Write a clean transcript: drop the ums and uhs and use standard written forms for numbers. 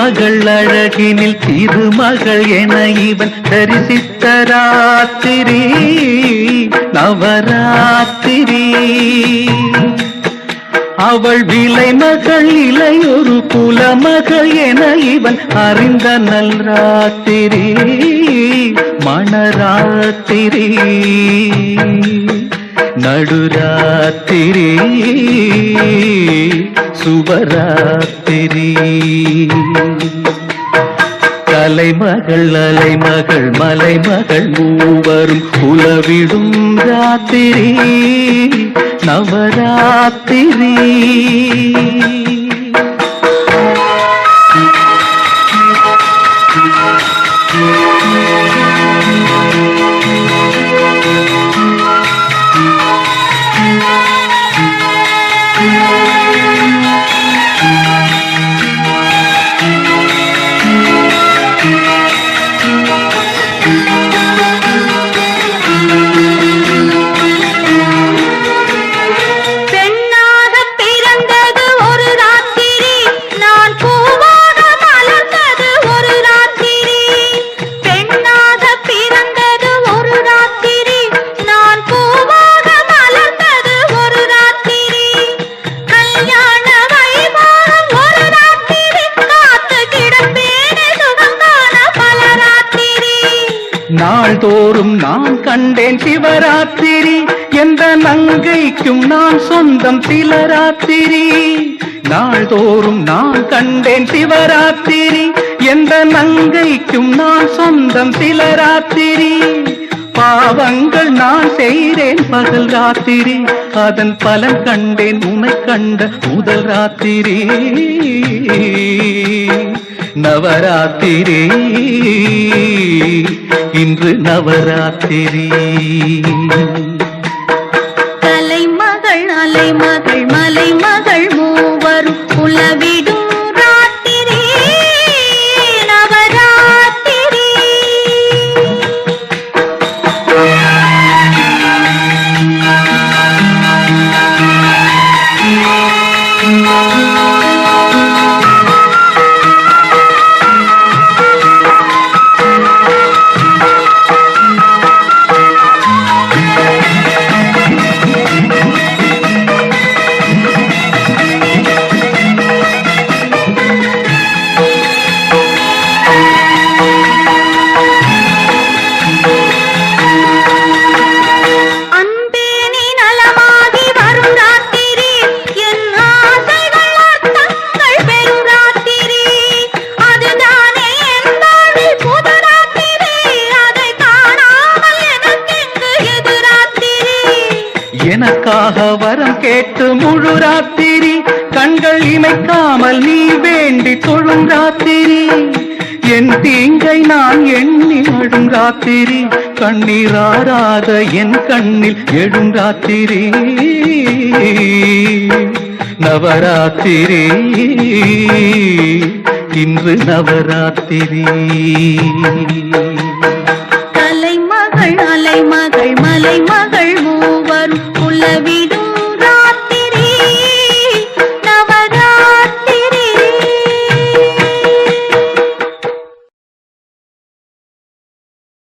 மகள் அழகினில் திருமகள் என இவன் தரிசித்த ராத்திரி நவராத்திரி. அவள் விலை மகள் இளையொரு குலமகள் என இவன் அறிந்த நல் ராத்திரி மணராத்திரி நடுராத்திரி சுபராத்திரி. கலைமகள் அலைமகள் மலைமகள் மூவரும் உலவிடும் ராத்திரி நவராத்திரி. நாள்தோறும் நான் கண்டேன் சிவராத்திரி எந்த நங்கைக்கும் நான் சொந்தம் சிலராத்திரி. நாள்தோறும் நான் கண்டேன் சிவராத்திரி எந்த நங்கைக்கும் நான் சொந்தம் சிலராத்திரி. பாவங்கள் நான் செய்தேன் பகல் ராத்திரி அதன் பலன் கண்டேன் உன்னை கண்ட முதல் ராத்திரி நவராத்திரி இன்று நவராத்திரி. கலைமகள் அலைமகள் மலைமகள் மூவரும் உலவிடும் ராத்திரி நவராத்திரி. எனக்காக வரம் கேட்டு முழு ராத்திரி கண்கள் இமைக்காமல் நீ வேண்டி தொழும் ராத்திரி. என் தீங்கை நான் எண்ணி அழும் ராத்திரி கண்ணீராராத என் கண்ணில் எழும் ராத்திரி நவராத்திரி இன்று நவராத்திரி.